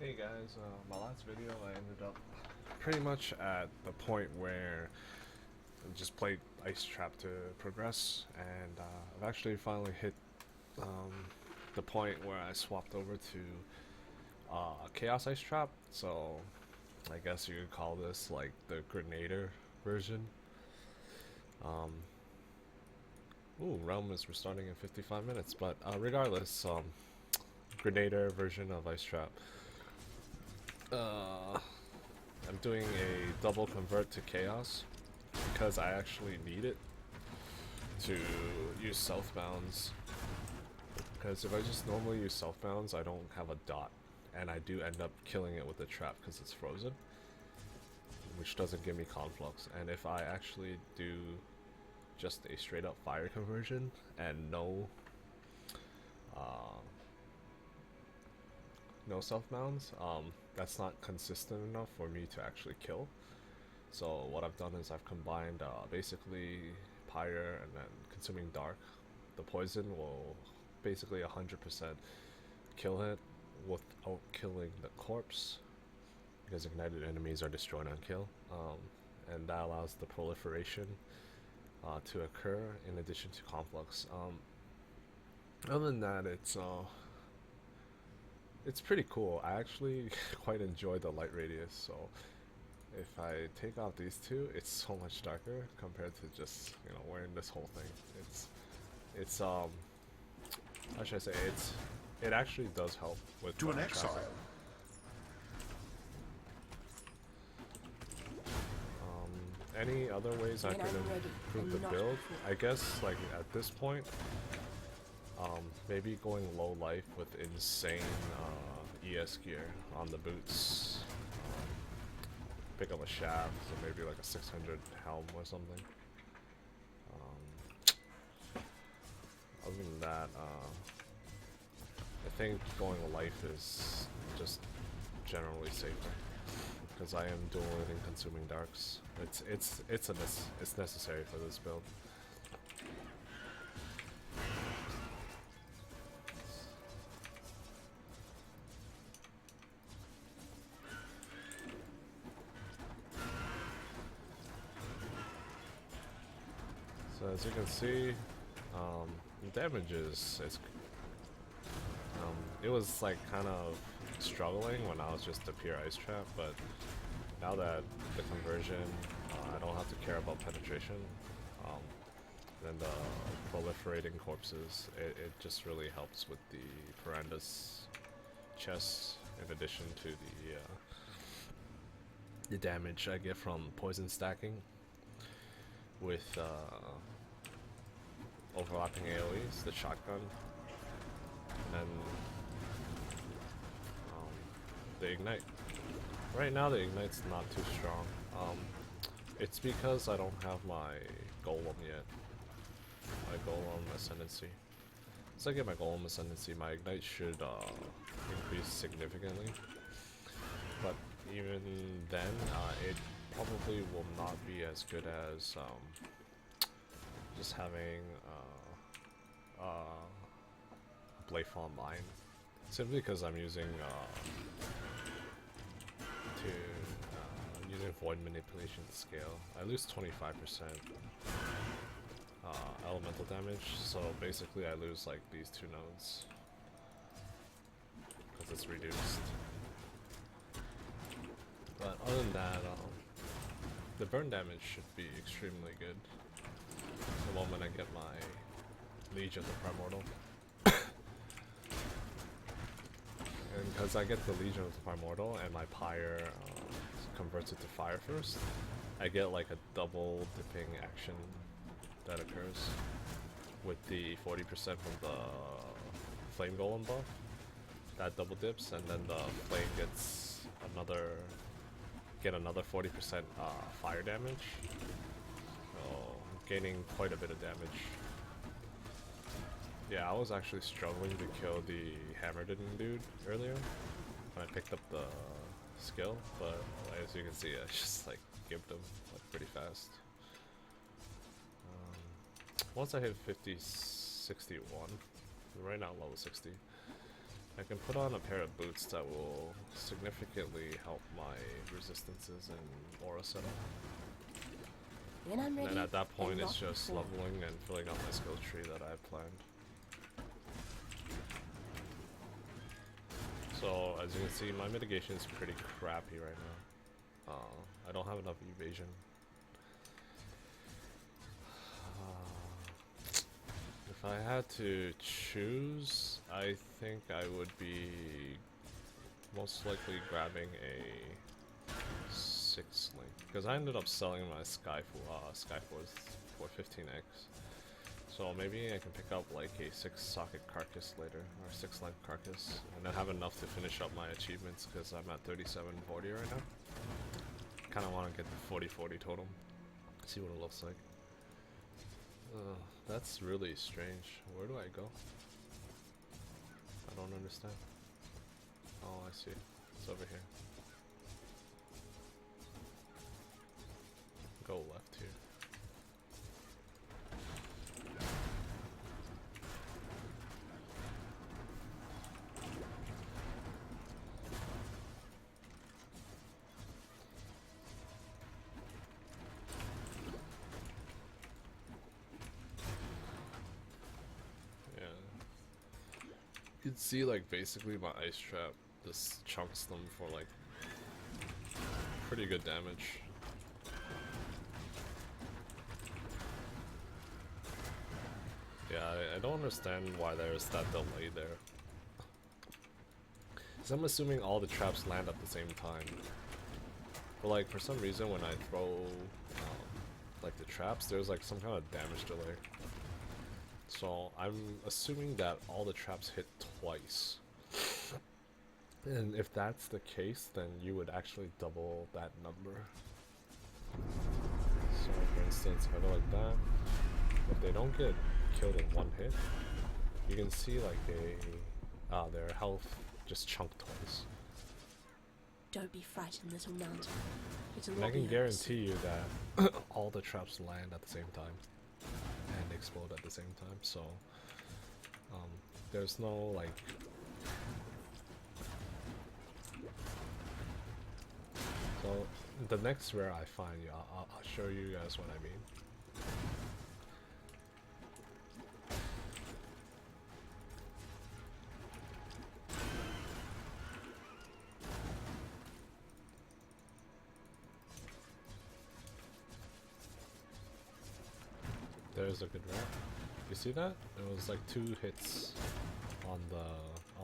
Hey guys, my last video I ended up pretty much at the point where I just played Ice Trap to progress, and I've actually finally hit um, the point where I swapped over to Chaos Ice Trap, so I guess you could call this like the Grenader version. Um, Realm is restarting in 55 minutes, but regardless, Grenader version of Ice Trap. Uh, I'm doing a double convert to Chaos because I actually need it to use southbounds. Because if I just normally use southbounds, I don't have a dot, and I do end up killing it with a trap because it's frozen, which doesn't give me conflux. And if I actually do just a straight up fire conversion and uh, no southbounds, that's not consistent enough for me to actually kill. So what I've done is I've combined basically Pyre and then Consuming Dark. The poison will basically 100% kill it without killing the corpse because ignited enemies are destroyed on kill. And that allows the proliferation to occur in addition to conflux. Other than that, it's pretty cool. I actually quite enjoy the light radius, so if I take out these two, it's so much darker compared to just wearing this whole thing. It's how should I say it actually does help with To an traffic. exile. Any other ways I When could I'm ready improve the and not build? before. I guess like at this point, maybe going low life with insane ES gear on the boots. Pick up a shaft, so maybe like a 600 helm or something. Other than that, I think going life is just generally safer because I am dual wielding consuming darks. It's necessary for this build. So as you can see, the damage is it was like kind of struggling when I was just a pure ice trap, but now that the conversion, I don't have to care about penetration. Um, and the proliferating corpses, it just really helps with the Piranda's chest in addition to the damage I get from poison stacking with overlapping AoEs, the shotgun, and then the ignite. Right now the ignite's not too strong. It's because I don't have my golem yet. My golem ascendancy. Once I get my golem ascendancy, my ignite should increase significantly. But even then, it probably will not be as good as just having Blayf online. Simply because I'm using using void manipulation to scale. I lose 25% elemental damage, so basically I lose like these two nodes because it's reduced. But other than that, the burn damage should be extremely good the moment I get my Liege of the Primordial. And because I get the Legion of the Primordial and my Pyre converts it to fire first, I get like a double dipping action that occurs with the 40% from the Flame Golem buff. That double dips, and then the Flame gets another 40% fire damage. So gaining quite a bit of damage. Yeah, I was actually struggling to kill the Hammerden dude earlier when I picked up the skill, but as you can see, I just like gimped him like pretty fast. Once I hit 50, 61, right now level 60, I can put on a pair of boots that will significantly help my resistances and aura setup. When I'm ready, and then at that point it's not just before. leveling and filling out my skill tree that I have planned. So as you can see, my mitigation is pretty crappy right now. I don't have enough evasion. If I had to choose, I think I would be most likely grabbing a 6 link, because I ended up selling my Skyforce for 15x. So maybe I can pick up like a 6 socket carcass later, or 6 length carcass, and then have enough to finish up my achievements, because I'm at 3740 right now. Kind of want to get the 4040 totem, see what it looks like. That's really strange. Where do I go? I don't understand. Oh, I see. It's over here. Go left here. Yeah. You can see like basically my ice trap just chunks them for like pretty good damage. Yeah, I don't understand why there's that delay there. So I'm assuming all the traps land at the same time. But like for some reason when I throw like the traps, there's like some kind of damage delay. So I'm assuming that all the traps hit twice. And if that's the case, then you would actually double that number. So for instance, if I go like that, if they don't get killed in one hit, you can see like their health just chunked twice. Don't be frightened, little mountain. It'll And not I can be guarantee you that all the traps land at the same time and explode at the same time. So there's no like so the next rare I find, yeah, I'll show you guys what I mean. There's a good rare. You see that? It was like 2 hits on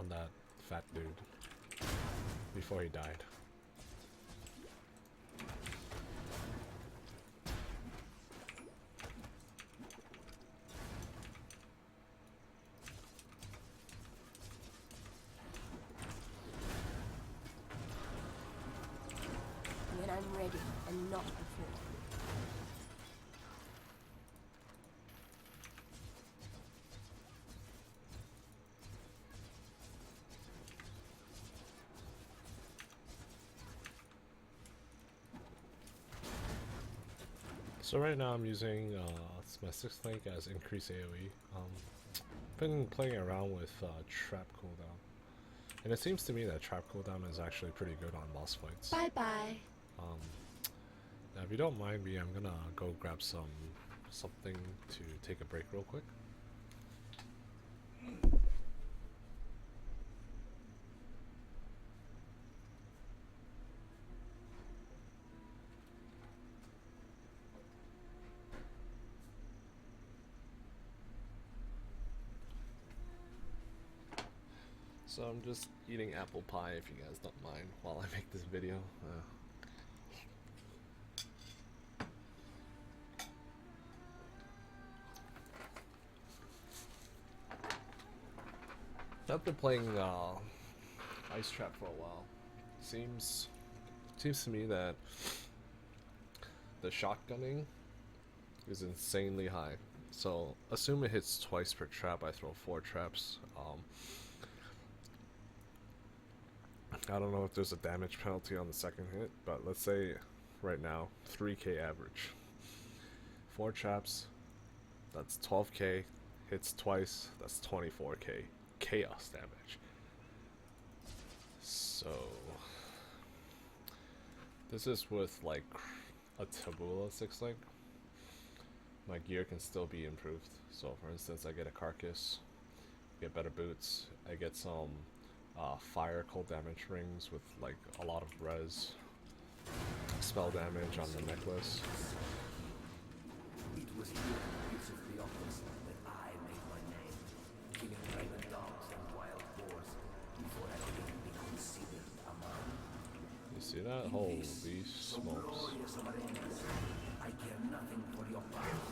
that fat dude before he died. when I'm ready and not before. So right now I'm using my 6th link as increase AoE. Been playing around with trap cooldown, and it seems to me that trap cooldown is actually pretty good on boss fights. Bye bye. Now if you don't mind me, I'm gonna go grab something to take a break real quick. So I'm just eating apple pie, if you guys don't mind, while I make this video. I've been playing Ice Trap for a while. Seems to me that the shotgunning is insanely high. So assume it hits twice per trap. I throw 4 traps. I don't know if there's a damage penalty on the second hit, but let's say right now 3k average. 4 traps, that's 12k. Hits twice, that's 24k chaos damage. So this is with like a Tabula 6 link. My gear can still be improved. So for instance, I get a carcass, get better boots, I get some fire cold damage rings with like a lot of res, spell damage on the necklace. It was here in the of the office that I made my name, killing raven dogs and wild boars before I could even be considered a man. You see that? Holy smokes. Glorious of arenas, I care nothing for your past.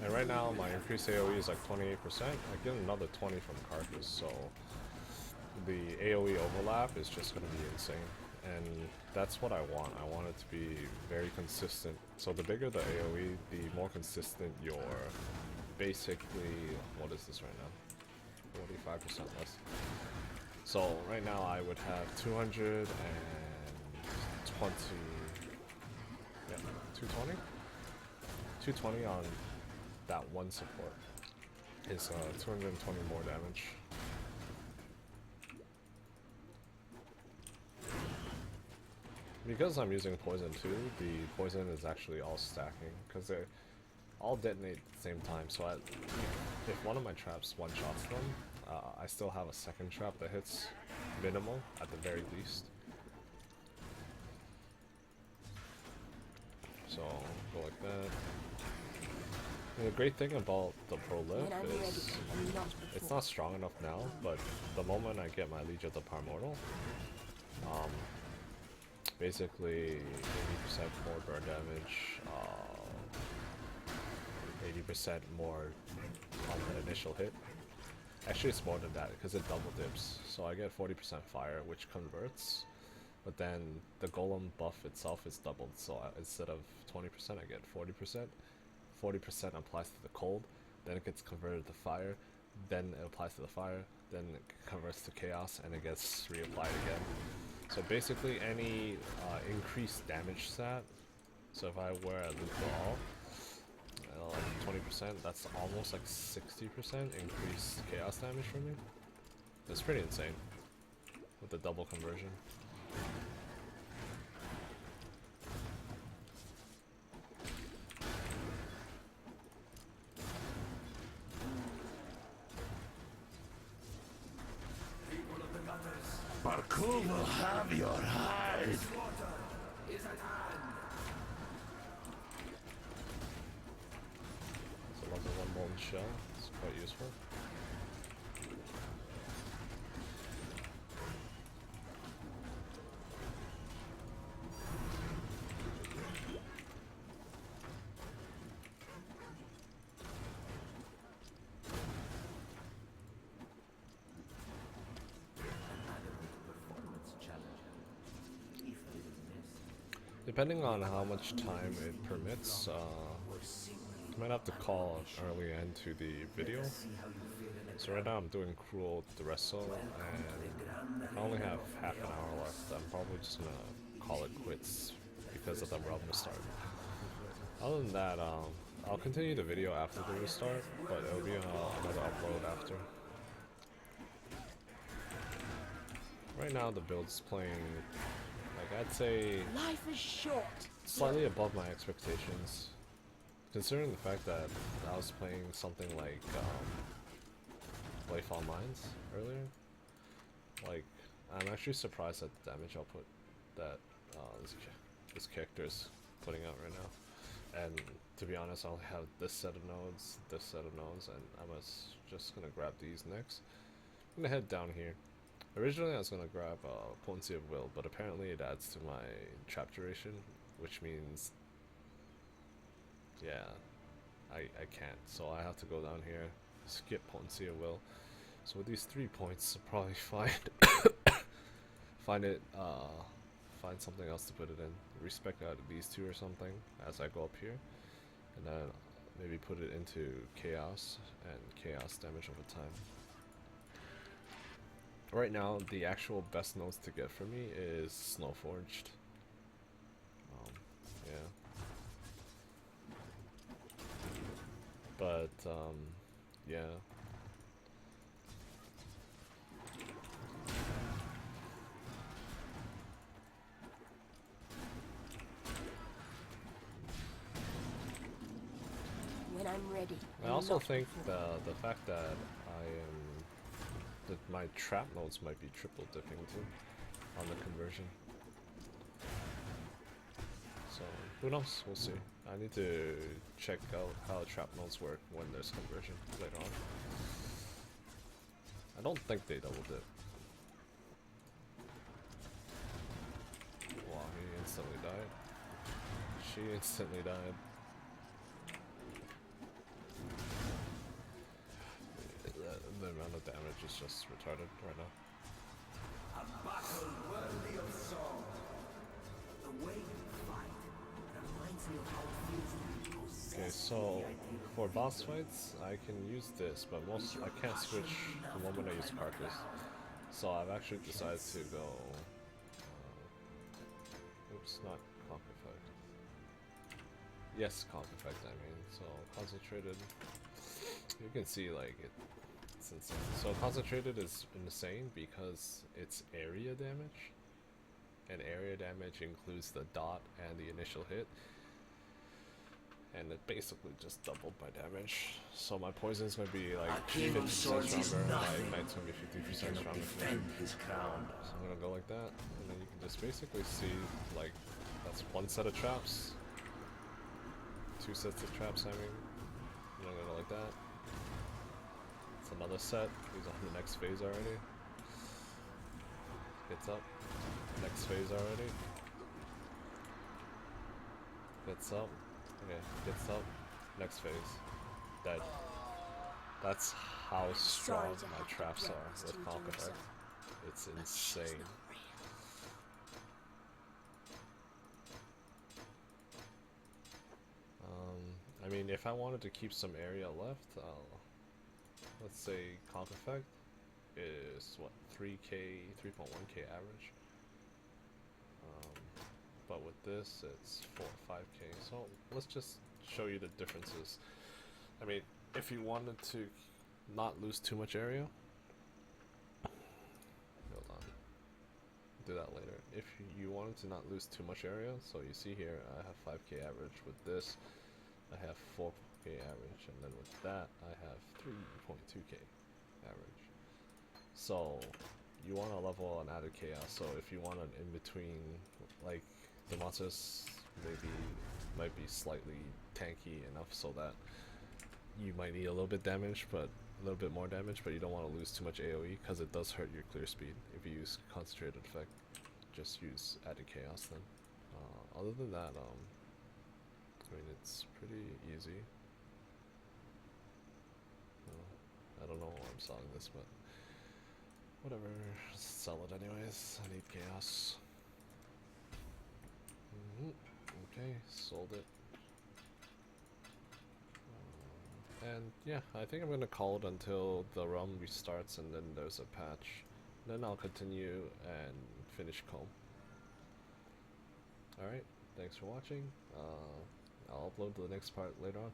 And right now my increased AoE is like 28%. I get another 20 from carcass, so the AoE overlap is just going to be insane. And that's what I want. I want it to be very consistent. So the bigger the AoE, the more consistent your basically, what is this right now? 45% less. So right now I would have 220, yeah, 220? 220 on that one support is 220 more damage. Because I'm using poison too, the poison is actually all stacking because they all detonate at the same time. So if one of my traps one-shots them, I still have a second trap that hits minimal at the very least. So go like that. And the great thing about the prolif is it's not strong enough now, but the moment I get my Legion of the Primordial, basically 80% more burn damage, 80% more on the initial hit. Actually it's more than that because it double dips. So I get 40% fire, which converts, but then the golem buff itself is doubled, so instead of 20% I get 40%. 40% applies to the cold, then it gets converted to fire, then it applies to the fire, then it converts to chaos, and it gets reapplied again. So basically any increased damage stat, so if I wear a loop all, like 20%, that's almost like 60% increased chaos damage for me. That's pretty insane with the double conversion. Parkour will have your hide. Is at hand. So level 1 molten shell, it's quite useful. Depending on how much time it permits, I might have to call an early end to the video. So right now I'm doing Cruel Dresso, and I only have half an hour left. I'm probably just gonna call it quits because of the realm restart. Other than that, I'll continue the video after the restart, but it'll be another upload after. Right now the build's playing, like I'd say, Life is short. slightly above my expectations. Considering the fact that I was playing something like Wayfall Mines earlier, like I'm actually surprised at the damage output that this character is putting out right now. And to be honest, I only have this set of nodes, and I'm just gonna grab these next. I'm gonna head down here. Originally I was gonna grab Potency of Will, but apparently it adds to my trap duration, which means, yeah, I can't. So I have to go down here, skip Potency of Will. So with these 3 points, I'll probably find something else to put it in. Respec out of these two or something as I go up here, and then maybe put it into chaos and chaos damage over time. Right now, the actual best nodes to get for me is Snowforged. Yeah. But, yeah. I'm ready. I and also not think before. the fact that that my trap nodes might be triple dipping too on the conversion. So who knows? We'll see. I need to check out how trap nodes work when there's conversion later on. I don't think they double dip. Wow, he instantly died. She instantly died. The amount of damage is just retarded right now. A battle worthy of song. The way you fight reminds me of how it feels to be possessed Okay, with so the idea of for boss victory. fights, I can use this, but Is your I can't passion switch the enough to moment I use climb a Carcass. cloud? So I've actually We shall decided to see. go. Oops, not Conk Effect. Yes, Conk Effect. I mean, so concentrated. You can see like it's insane. So concentrated is insane because it's area damage, and area damage includes the dot and the initial hit. And it basically just doubled my damage. So my poison is going to be like A king 50% of swords is stronger, my nothing. ignite's going to be He 50% cannot stronger for me. defend his crown. So I'm going to go like that, and then you can just basically see, like, that's one set of traps. Two sets of traps, I mean. I'm going to go like that. It's another set. He's on the next phase already. Gets up. Next phase already. Gets up. Okay, gets up. Next phase. Dead. That's how strong Sorry to my have to traps break are this with to you, Conk dear Effect. son, It's but she's insane. not real. I mean, if I wanted to keep some area left, let's say Conk Effect is what, 3k, 3.1k average. But with this, it's 4 or 5k. So let's just show you the differences. I mean, if you wanted to not lose too much area, hold on, do that later. If you wanted to not lose too much area, so you see here, I have 5k average. With this, I have 4k average, and then with that, I have 3.2k average. So you want to level an added chaos. So if you want an in between, like the monsters might be slightly tanky enough so that you might need a little bit damage, but a little bit more damage, but you don't want to lose too much AoE because it does hurt your clear speed if you use concentrated effect. Just use added chaos then. Other than that, I mean, it's pretty easy. I don't know why I'm selling this, but whatever. Sell it anyways. I need chaos. Okay, sold it. And yeah, I think I'm gonna call it until the realm restarts and then there's a patch. Then I'll continue and finish Comb. Alright, thanks for watching. I'll upload the next part later on.